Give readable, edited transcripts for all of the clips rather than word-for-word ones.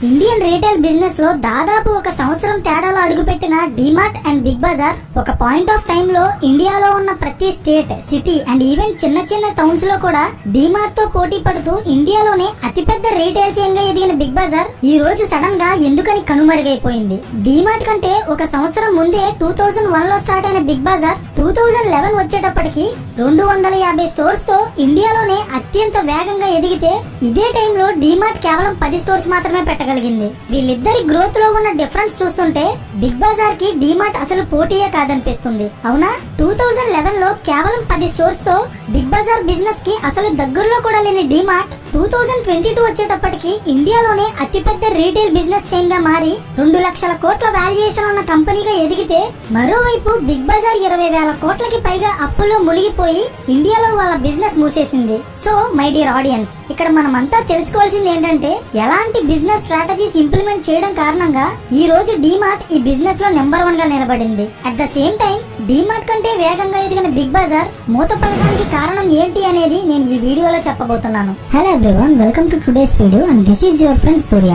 Indian retail business లో దాదాపు ఒక సంవత్సరం తేడాలో అడుగుపెట్టిన డీమార్ట్ అండ్ బిగ్ బజార్ ఒక పాయింట్ ఆఫ్ టైమ్ లో ఇండియాలో ఉన్న ప్రతి స్టేట్, సిటీ అండ్ ఈవెన్ చిన్న చిన్న టౌన్స్ లో కూడా డీమార్ట్ తో పోటీ పడుతూ ఇండియాలోనే అతిపెద్ద రీటైల్ చైన్ గా ఎదిగిన బిగ్ బజార్ ఈ రోజు సడన్ గా ఎందుకని కనుమరుగైపోయింది. డీమార్ట్ కంటే ఒక సంవత్సరం ముందే 2001 లో స్టార్ట్ అయిన బిగ్ బజార్ 2011 వచ్చేటప్పటికి 250 స్టోర్స్ తో ఇండియాలోనే అత్యంత వేగంగా ఎదిగితే ఇదే టైంలో డీమార్ట్ కేవలం 10 స్టోర్స్ మాత్రమే పెట్టగలిగింది. వీళ్ళిద్దరి గ్రోత్ లో ఉన్న డిఫరెన్స్ చూస్తుంటే బిగ్ బజార్ కి డీమార్ట్ అసలు పోటీయే కాదనిపిస్తుంది. అవునా? 2011 లో కేవలం 10 స్టోర్స్ తో బిగ్ బజార్ బిజినెస్ కి అసలు దగ్గరలో కూడా లేని డీమార్ట్ 2022 వచ్చేటప్పటికి ఇండియాలోనే అతిపెద్ద రీటైల్ బిజినెస్ చైన్ గా మారి 2 లక్షల కోట్ల వాల్యుయేషన్ ఉన్న కంపెనీగా ఎదిగితే, మరోవైపు బిగ్ బజార్ 20,000 కోట్లకి పైగా అప్పుల్లో మునిగిపోయి ఇండియాలో వాళ్ళ బిజినెస్ మూసేసింది. సో మై డియర్ ఆడియన్స్, ఇక్కడ మనమంతా తెలుసుకోవాల్సింది ఏంటంటే ఎలాంటి బిజినెస్ స్ట్రాటజీస్ ఇంప్లిమెంట్ చేయడం కారణంగా ఈ రోజు డీమార్ట్ ఈ బిజినెస్ లో నెంబర్ 1 గా నిలబడింది. At the same time DMart కంటే వేగంగా ఎదిగిన బిగ్ బజార్ మూతపడడానికి కారణం ఏంటి అనేది నేను ఈ వీడియోలో చెప్పబోతున్నాను. Hello everyone, welcome to today's video and this is your friend Surya.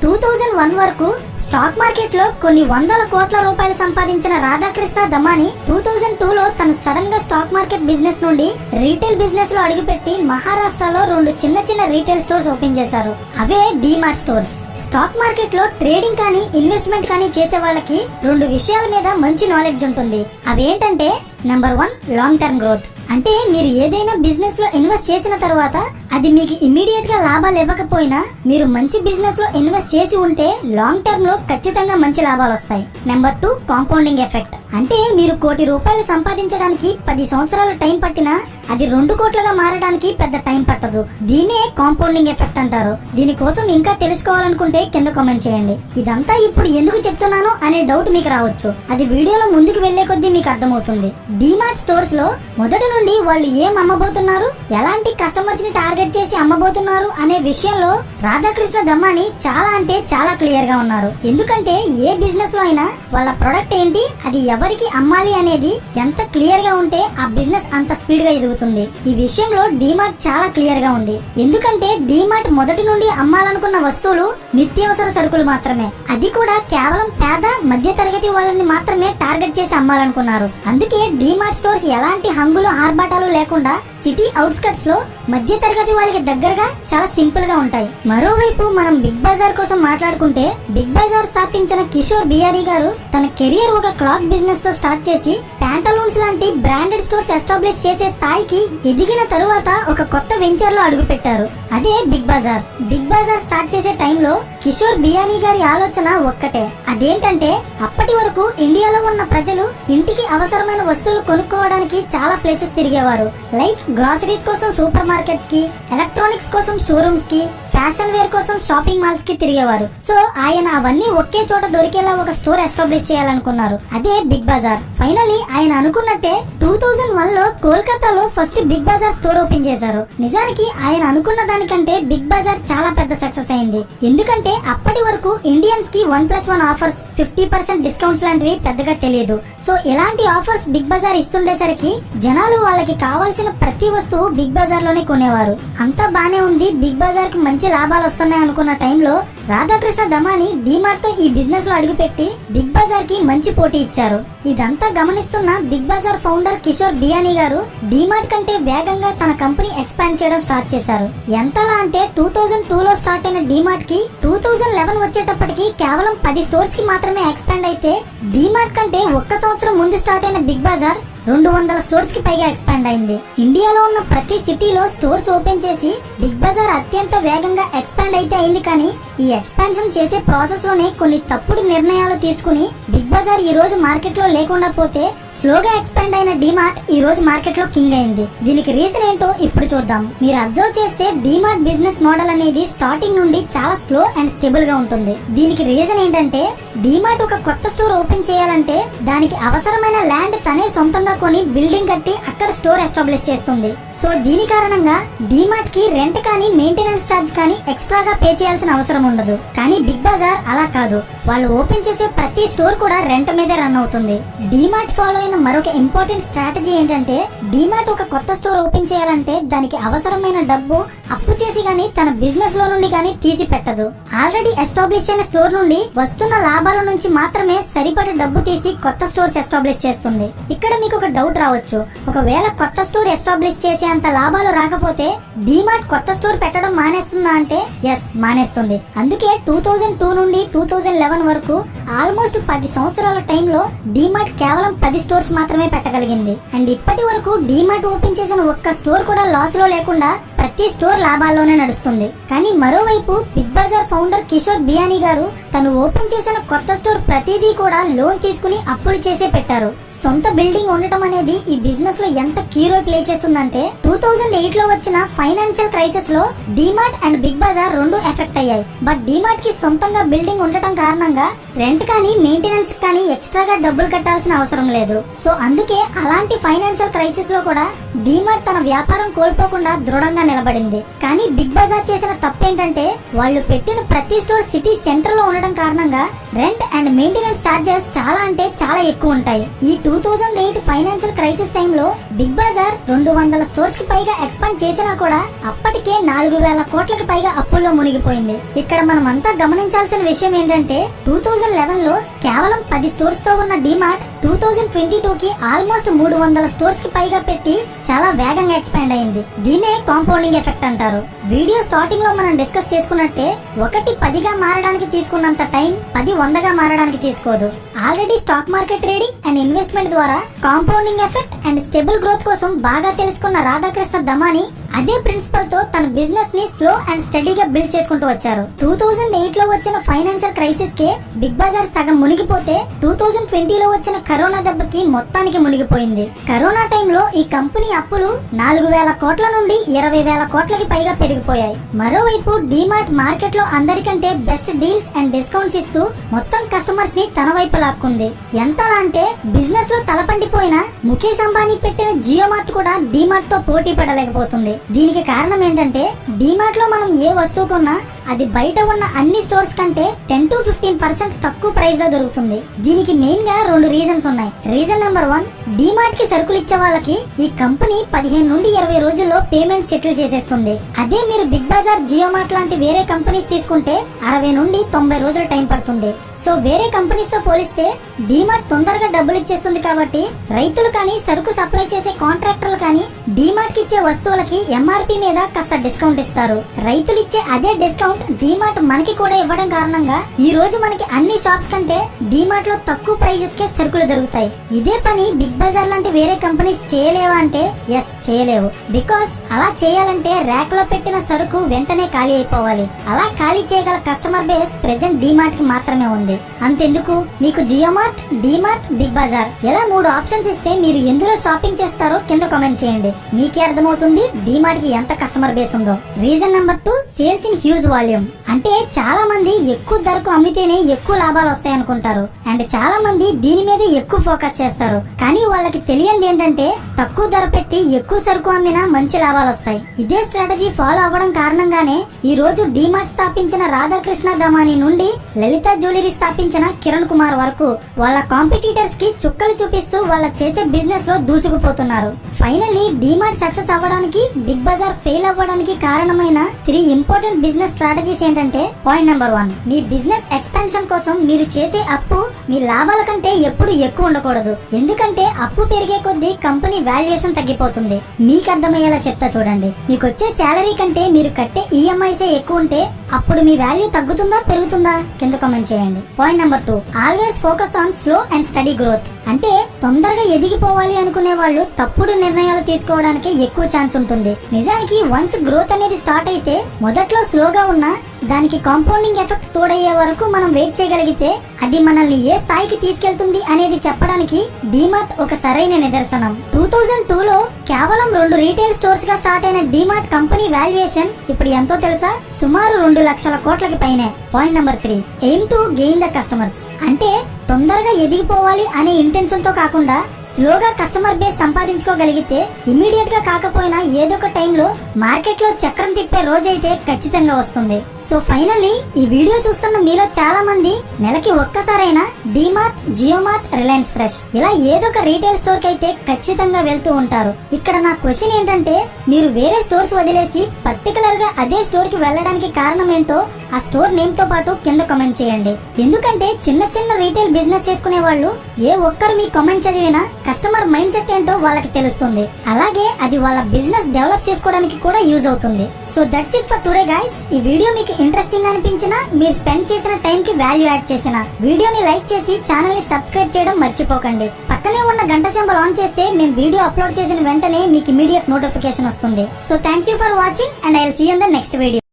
2001 వరకు స్టాక్ మార్కెట్ లో కొన్ని వందల కోట్ల రూపాయలు సంపాదించిన రాధాకృష్ణ దమాని 2002 లో తను సడన్ గా స్టాక్ మార్కెట్ బిజినెస్ నుండి రీటైల్ బిజినెస్ లో అడుగుపెట్టి మహారాష్ట్రలో 2 చిన్న చిన్న రీటైల్ స్టోర్స్ ఓపెన్ చేశారు. అవే డీమార్ట్ స్టోర్స్. స్టాక్ మార్కెట్ లో ట్రేడింగ్ కానీ ఇన్వెస్ట్మెంట్ కానీ చేసే వాళ్ళకి 2 విషయాల మీద మంచి నాలెడ్జ్ ఉంటుంది. అవేంటంటే నెంబర్ 1 లాంగ్ టర్మ్ గ్రోత్. అంటే మీరు ఏదైనా బిజినెస్ లో ఇన్వెస్ట్ చేసిన తర్వాత అది మీకు ఇమ్మీడియట్ గా లాభాలు ఇవ్వకపోయినా మీరు మంచి బిజినెస్ లో ఇన్వెస్ట్ చేసి ఉంటే లాంగ్ టర్మ్ లో ఖచ్చితంగా మంచి లాభాలు వస్తాయి. Number 2 compounding effect. అంటే మీరు ₹1 కోటి సంపాదించడానికి 10 సంవత్సరాలు టైం పట్టినా అది 2 కోట్లుగా మారడానికి పెద్ద టైం పట్టదు. దీనే కాంపౌండింగ్ ఎఫెక్ట్ అంటారు. దీనికోసం ఇంకా తెలుసుకోవాలనుకుంటే కింద కామెంట్ చేయండి. ఇదంతా ఇప్పుడు ఎందుకు చెప్తున్నాను అనే డౌట్ మీకు రావచ్చు. అది వీడియోలో ముందుకు వెళ్లే కొద్దీ మీకు అర్థమవుతుంది. డీమార్ట్ స్టోర్స్ లో మొదటి నుండి వాళ్ళు ఏం అమ్మబోతున్నారు, ఎలాంటి కస్టమర్స్ ని టార్గెట్ చేసి అమ్మబోతున్నారు అనే విషయంలో రాధాకృష్ణ దమాని చాలా అంటే చాలా క్లియర్ గా ఉన్నారు. ఎందుకంటే ఏ బిజినెస్ లో అయినా వాళ్ళ ప్రొడక్ట్ ఏంటి, అది ఎవరికి అమ్మాలి అనేది ఎంత క్లియర్ గా ఉంటే ఆ బిజినెస్ అంత స్పీడ్ గా ఎదుగుతుంది. ఈ విషయంలో డీమార్ట్ చాలా క్లియర్ గా ఉంది. ఎందుకంటే డీమార్ట్ మొదటి నుండి అమ్మాలనుకున్న వస్తువులు నిత్యావసర సరుకులు మాత్రమే. అది కూడా కేవలం పేద మధ్య తరగతి వాళ్ళని మాత్రమే టార్గెట్ చేసి అమ్మాలనుకున్నారు. అందుకే డీమార్ట్ స్టోర్స్ ఎలాంటి హంగులు ఆర్భాటాలు లేకుండా సిటీ అవుట్స్కట్స్ లో మధ్య తరగతి వాళ్ళకి దగ్గరగా చాలా సింపుల్ గా ఉంటాయి. మరోవైపు మనం బిగ్ బజార్ కోసం మాట్లాడుకుంటే బిగ్ బజార్ స్థాపించిన కిషోర్ బియారీ గారు తన కెరియర్ ఒక క్లాత్ బిజినెస్ తో స్టార్ట్ చేసి ప్యాంటలూన్స్ లాంటి బ్రాండెడ్ స్టోర్స్ ఎస్టాబ్లిష్ చేసే స్థాయికి ఎదిగిన తరువాత ఒక కొత్త వెంచర్ లో అడుగు పెట్టారు. అదే బిగ్ బజార్. బిగ్ బజార్ స్టార్ట్ చేసే టైంలో కిషోర్ బియానీ గారి ఆలోచన ఒక్కటే. అదేంటంటే అప్పటి వరకు ఇండియాలో ఉన్న ప్రజలు ఇంటికి అవసరమైన వస్తువులు కొనుక్కోవడానికి చాలా ప్లేసెస్ తిరిగేవారు. లైక్ గ్రాసరీస్ కోసం సూపర్ మార్కెట్స్ కి, ఎలక్ట్రానిక్స్ కోసం షోరూమ్స్ కి, ఫ్యాషన్ వేర్ కోసం షాపింగ్ మాల్స్ కి తిరిగేవారు. సో ఆయన అవన్నీ ఒకే చోట దొరికేలా ఒక స్టోర్ ఎస్టాబ్లిష్ చేయాలనుకున్నారు. అదే బిగ్ బజార్. ఫైనలీ ఆయన అనుకున్నట్టే 2001 లో కోల్కతాలో first Big Bazaar store open చేశారు. నిజానికి ఆయన అనుకున్న దానికంటే బిగ్ బజార్ చాలా పెద్ద సక్సెస్ అయింది. ఎందుకంటే అప్పటి వరకు ఇండియన్స్ కి 1+1 ఆఫర్స్, 50% డిస్కౌంట్స్ లాంటివి పెద్దగా తెలియదు. సో ఇలాంటి ఆఫర్స్ బిగ్ బజార్ ఇస్తుండేసరికి జనాలు వాళ్ళకి కావాల్సిన ప్రతి వస్తువు బిగ్ బజార్ లోనే కొనేవారు. అంతా బానే ఉంది, బిగ్ బజార్ కి మంచి లాభాలు వస్తున్నాయి అనుకున్న టైంలో రాధాకృష్ణ దమాని డీమార్ట్ తో ఈ బిజినెస్ లో అడుగుపెట్టి బిగ్ బజార్ కి మంచి పోటీ ఇచ్చారు. ఇదంతా గమనిస్తున్న బిగ్ బజార్ ఫౌండర్ కిషోర్ బియానీ గారు డీమార్ట్ కంటే వేగంగా తన కంపెనీ ఎక్స్పాండ్ చేయడం స్టార్ట్ చేశారు. ఎంతలా అంటే 2002 లో స్టార్ట్ అయిన డీమార్ట్ కి 2011 వచ్చేటప్పటికి కేవలం 10 స్టోర్స్ కి మాత్రమే ఎక్స్పాండ్ అయితే, డీమార్ట్ కంటే 1 సంవత్సరం ముందు స్టార్ట్ అయిన బిగ్ బజార్ 200 స్టోర్స్ కి పైగా ఎక్స్పాండ్ అయింది. ఇండియాలో ఉన్న ప్రతి సిటీలో స్టోర్స్ ఓపెన్ చేసి బిగ్ బజార్ అత్యంత వేగంగా ఎక్స్పాండ్ అయితే అయింది. కానీ ఈ ఎక్స్పాన్షన్ చేసే ప్రాసెస్ లోనే కొన్ని తప్పుడు నిర్ణయాలు తీసుకుని బిగ్ బజార్ ఈ రోజు మార్కెట్ లో లేకుండా పోతే స్లోగా ఎక్స్పాండ్ అయిన డీమార్ట్ ఈ రోజు మార్కెట్ లో కింగ్ అయింది. దీనికి రీజన్ ఏంటో ఇప్పుడు చూద్దాం. మీరు అబ్జర్వ్ చేస్తే డీమార్ట్ బిజినెస్ మోడల్ అనేది స్టార్టింగ్ నుండి చాలా స్లో అండ్ స్టేబుల్ గా ఉంటుంది. దీనికి రీజన్ ఏంటంటే డీమార్ట్ ఒక కొత్త స్టోర్ ఓపెన్ చేయాలంటే దానికి అవసరమైన ల్యాండ్ తనే సొంతంగా కొని బిల్డింగ్ కట్టి అక్కడ స్టోర్ ఎస్టాబ్లిష్ చేస్తుంది. సో దీని కారణంగా డీమార్ట్ కి రెంట్ కానీ మెయింటెనెన్స్ ఛార్జ్ కానీ ఎక్స్ట్రాగా పే చేయాల్సిన అవసరం ఉండదు. కానీ బిగ్ బజార్ అలా కాదు, వాళ్ళు ఓపెన్ చేసే ప్రతి స్టోర్ కూడా రెంట్ మీదే రన్ అవుతుంది. డీమార్ట్ ఫాలో అయిన మరొక ఇంపార్టెంట్ స్ట్రాటజీ ఏంటంటే, డీమార్ట్ ఒక కొత్త స్టోర్ ఓపెన్ చేయాలంటే దానికి అవసరమైన డబ్బు అప్పు చేసి గానీ తన బిజినెస్ లో నుండి గానీ తీసి పెట్టదు. ఆల్రెడీ ఎస్టాబ్లిష్ అయిన స్టోర్ నుండి వస్తున్న లాభాల నుంచి మాత్రమే సరిపడే డబ్బు తీసి కొత్త స్టోర్స్ ఎస్టాబ్లిష్ చేస్తుంది. ఇక్కడ మీకు ఒక డౌట్ రావచ్చు, ఒకవేళ కొత్త స్టోర్ ఎస్టాబ్లిష్ చేసే అంత లాభాలు రాకపోతే డీమార్ట్ కొత్త స్టోర్ పెట్టడం మానేస్తుందా అంటే ఎస్, మానేస్తుంది. అందుకే 2002 నుండి 2011 వరకు ఆల్మోస్ట్ 10 సంవత్సరాల టైంలో డీమార్ట్ కేవలం 10 స్టోర్స్ మాత్రమే పెట్టగలిగింది. అండ్ ఇప్పటి వరకు డీమార్ట్ ఓపెన్ చేసిన ఒక్క స్టోర్ కూడా లాస్ లో లేకుండా ప్రతి స్టోర్ లాభాల్లోనే నడుస్తుంది. కానీ మరోవైపు బిగ్ బజార్ ఫౌండర్ కిషోర్ బియానీ గారు తను ఓపెన్ చేసిన కొత్త స్టోర్ ప్రతిదీ కూడా లోన్ తీసుకుని అప్పులు చేసే పెట్టారు. సొంత బిల్డింగ్ ఉండటం అనేది ఈ బిజినెస్ లో ఎంత కీ రోల్ ప్లే చేస్తుందంటే 2008 లో వచ్చిన ఫైనాన్షియల్ క్రైసిస్ లో డీమార్ట్ అండ్ బిగ్ బజార్ రెండు ఎఫెక్ట్ అయ్యాయి. బట్ డీమార్ట్ కి సొంతంగా బిల్డింగ్ ఉండటం కారణంగా రెంట్ కానీ మెయింటెనెన్స్ కానీ ఎక్స్ట్రాగా డబ్బులు కట్టాల్సిన అవసరం లేదు. సో అందుకే అలాంటి ఫైనాన్షియల్ క్రైసిస్ లో కూడా డీమార్ట్ తన వ్యాపారం కోల్పోకుండా దృఢంగా నిలబడింది. కానీ బిగ్ బజార్ చేసిన తప్పేంటంటే, వాళ్ళు పెట్టిన ప్రతి స్టోర్ సిటీ సెంటర్ లో ఉండడం కారణంగా రెంట్ అండ్ మెయింటెనెన్స్ ఛార్జెస్ చాలా అంటే చాలా ఎక్కువ ఉంటాయి. ఈ 2008 ఫైనాన్షియల్ క్రైసిస్ టైంలో బిగ్ బజార్ 200 స్టోర్స్ కి పైగా ఎక్స్పాండ్ చేసినా కూడా అప్పటికే 4000 కోట్లకి పైగా అప్పుల్లో మునిగిపోయింది. ఇక్కడ మనం అంతా గమనించాల్సిన విషయం ఏంటంటే 2011 లో కేవలం 10 స్టోర్స్ తో ఉన్న డీమార్ట్ 2022 కి ఆల్మోస్ట్ 300 స్టోర్స్ కి పైగా పెట్టి చాలా వేగంగా ఎక్స్పాండ్ అయింది. దీనే కాంపౌండింగ్ ఎఫెక్ట్ అంటారు. వీడియో స్టార్టింగ్ లో మనం డిస్కస్ చేసుకున్నట్టే, 1 10గా మారడానికి తీసుకున్నంత టైం 10 100గా మారడానికి తీసుకోదు. Already stock market trading and investment ద్వారా compounding effect and stable growth కోసం బాగా తెలుసుకున్న రాధాకృష్ణ దమాని అదే ప్రిన్సిపల్ తో తన బిజినెస్ ని స్లో అండ్ స్టడీగా బిల్డ్ చేసుకుంటూ వచ్చారు. 2008 లో వచ్చిన ఫైనాన్షియల్ క్రైసిస్ కే బిగ్ బజార్ సగం మునిగిపోతే 2020 లో వచ్చిన కరోనా దెబ్బకి మొత్తానికి మునిగిపోయింది. కరోనా టైంలో ఈ కంపెనీ అప్పులు 4000 కోట్ల నుండి 20,000 కోట్లకి పైగా పెరిగిపోయాయి. మరోవైపు డీమార్ట్ మార్కెట్ లో అందరికంటే బెస్ట్ డీల్స్ అండ్ డిస్కౌంట్స్ ఇస్తూ మొత్తం కస్టమర్స్ ని తన వైపు లాక్కుంది. ఎంతలా అంటే బిజినెస్ లో తలపండిపోయిన ముఖేష్ అంబానీ పెట్టిన జియో మార్ట్ కూడా డీమార్ట్ తో పోటీ పడలేకపోతుంది. దీనికి కారణం ఏంటంటే, డీమార్ట్ లో మనం ఏ వస్తువు కొన్నా అది బయట ఉన్న అన్ని స్టోర్స్ కంటే 10 to 15% తక్కువ ప్రైస్ లో దొరుకుతుంది. దీనికి మెయిన్ గా 2 రీజన్స్ ఉన్నాయి. రీజన్ నెంబర్ 1, డీమార్ట్ కి సరుకులు ఇచ్చే వాళ్ళకి ఈ కంపెనీ 15 నుండి 20 రోజుల్లో పేమెంట్ సెటిల్ చేసేస్తుంది. అదే మీరు బిగ్ బజార్, జియో మార్ట్ లాంటి వేరే కంపెనీస్ తీసుకుంటే 60 నుండి 90 రోజులు టైం పడుతుంది. సో వేరే కంపెనీస్ తో పోలిస్తే డీమార్ట్ తొందరగా డబ్బులు ఇచ్చేస్తుంది. కాబట్టి రైతులు కానీ సరుకు సప్లై చేసే కాంట్రాక్టర్లు కానీ డీమార్ట్ కి ఇచ్చే వస్తువులకి ఎంఆర్పీ మీద కాస్త డిస్కౌంట్ ఇస్తారు. రైతులు ఇచ్చే అదే డిస్కౌంట్ డీమార్ట్ మనకి కూడా ఇవ్వడం కారణంగా ఈ రోజు మనకి అన్ని షాప్స్ కంటే డీమార్ట్ లో తక్కువ ప్రైజెస్ కే సరుకులు దొరుకుతాయి. ఇదే పని బిగ్ బజార్ లాంటి వేరే కంపెనీస్ చేయలేవా అంటే ఎస్, చేయలేవు. బికాస్ అలా చేయాలంటే ర్యాక్ లో పెట్టిన సరుకు వెంటనే ఖాళీ అయిపోవాలి. అలా ఖాళీ చేయగల కస్టమర్ బేస్ ప్రెసెంట్ డీమార్ట్ కి మాత్రమే ఉంది. అంతెందుకు, మీకు జియో మార్ట్, డీమార్ట్, బిగ్ బజార్ ఇలా 3 ఆప్షన్స్ ఇస్తే మీరు ఎందులో షాపింగ్ చేస్తారో కింద కామెంట్ చేయండి. మీకే అర్థమవుతుంది డీమార్ట్ కి ఎంత కస్టమర్ బేస్ ఉందో. Reason number 2, sales in huge volume. అంటే చాలా మంది ఎక్కువ ధరకు అమ్మితేనే ఎక్కువ లాభాలు వస్తాయి అనుకుంటారు. అండ్ చాలా మంది దీని మీద ఎక్కువ ఫోకస్ చేస్తారు. కానీ వాళ్ళకి తెలియంది ఏంటంటే, తక్కువ ధర పెట్టి ఎక్కువ సరుకు అమ్మినా మంచి లాభాలు వస్తాయి. ఇదే స్ట్రాటజీ ఫాలో అవ్వడం కారణంగానే ఈ రోజు డీమార్ట్ స్థాపించిన రాధాకృష్ణ దమాని నుండి లలిత జ్యువెలరీ స్థాపించిన కిరణ్ కుమార్ వరకు వాళ్ళ కాంపిటీటర్స్ కి చుక్కలు చూపిస్తూ వాళ్ళ చేసే బిజినెస్ లో దూసుకుపోతున్నారు. ఫైనల్లీ డీమార్ట్ సక్సెస్ అవ్వడానికి, బిగ్ బజార్ ఫెయిల్ అవ్వడానికి కారణమైన 3 ఇంపార్టెంట్ బిజినెస్ స్ట్రాటజీస్ ఏంటంటే, పాయింట్ నెంబర్ 1, మీ బిజినెస్ ఎక్స్పాన్షన్ కోసం మీరు చేసే అప్పు మీ లాభాల కంటే ఎప్పుడు ఎక్కువ ఉండకూడదు. ఎందుకంటే అప్పు పెరిగే కొద్దీ కంపెనీ వాల్యుయేషన్ తగ్గిపోతుంది. మీకు అర్థమయ్యేలా చెప్తా చూడండి. మీకు వచ్చే శాలరీ కంటే మీరు కట్టే ఈఎంఐసే ఎక్కువ ఉంటే అప్పుడు మీ వాల్యూ తగ్గుతుందా పెరుగుతుందా కింద కామెంట్ చేయండి. Point number 2, always focus on slow and study growth. అంటే తొందరగా ఎదిగిపోవాలి అనుకునే వాళ్ళు తప్పుడు నిర్ణయాలు తీసుకోవడానికి ఎక్కువ ఛాన్స్ ఉంటుంది. నిజానికి వన్స్ గ్రోత్ అనేది స్టార్ట్ అయితే మొదట్లో స్లోగా ఉన్నా దానికి కాంపౌండింగ్ ఎఫెక్ట్ తోడయ్యే వరకు మనం వెయిట్ చేయగలిగితే అది మనల్ని ఏ స్థాయికి తీసుకెళ్తుంది అనేది చెప్పడానికి డీమార్ట్ ఒక సరైన నిదర్శనం. 2002 లో కేవలం 2 రీటైల్ స్టోర్స్ గా స్టార్ట్ అయిన డీమార్ట్ కంపెనీ వాల్యుయేషన్ ఇప్పుడు ఎంతో తెలుసా? సుమారు 2 లక్షల కోట్లకి పైనే. Point number 3, aim to gain the customers. అంటే తొందరగా ఎదిగిపోవాలి అనే ఇంటెన్షన్ తో కాకుండా స్లోగా కస్టమర్ బేస్ సంపాదించుకోగలిగితే ఇమీడియట్ గా కాకపోయినా ఏదో ఒక టైంలో మార్కెట్ లో చక్రం తిప్పే రోజైతే ఖచ్చితంగా వస్తుంది. సో ఫైనల్లీ ఈ వీడియో చూస్తున్న మీలో చాలా మంది నెలకి ఒక్కసారైనా డిమార్ట్, జియోమార్ట్, రిలయన్స్ ఫ్రెష్ ఇలా ఏదో ఒక రీటైల్ స్టోర్ కి అయితే ఖచ్చితంగా వెళ్తూ ఉంటారు. ఇక్కడ నా క్వశ్చన్ ఏంటంటే, మీరు వేరే స్టోర్స్ వదిలేసి పర్టికులర్ గా అదే స్టోర్ కి వెళ్ళడానికి కారణం ఏంటో ఆ స్టోర్ నేమ్ తో పాటు కింద కామెంట్ చేయండి. ఎందుకంటే చిన్న చిన్న రీటైల్ బిజినెస్ చేసుకునే వాళ్ళు ఏ ఒక్కరు మీ కామెంట్ చదివినా కస్టమర్ మైండ్ సెట్ ఏంటో వాళ్ళకి తెలుస్తుంది. అలాగే అది వాళ్ళ బిజినెస్ డెవలప్ చేసుకోవడానికి కూడా యూజ్ అవుతుంది. So that's it for today guys. ఈ వీడియో మీకు ఇంట్రెస్టింగ్ అనిపించినా, మీరు స్పెండ్ చేసిన టైం కి వాల్యూ యాడ్ చేసిన వీడియోని లైక్ చేసి ఛానల్ ని సబ్స్క్రైబ్ చేయడం మర్చిపోకండి. పక్కనే ఉన్న గంట సింబల్ ఆన్ చేస్తే మేము వీడియో అప్లోడ్ చేసిన వెంటనే మీకు ఇమీడియట్ నోటిఫికేషన్ వస్తుంది. So thank you for watching and I will see you in the next video.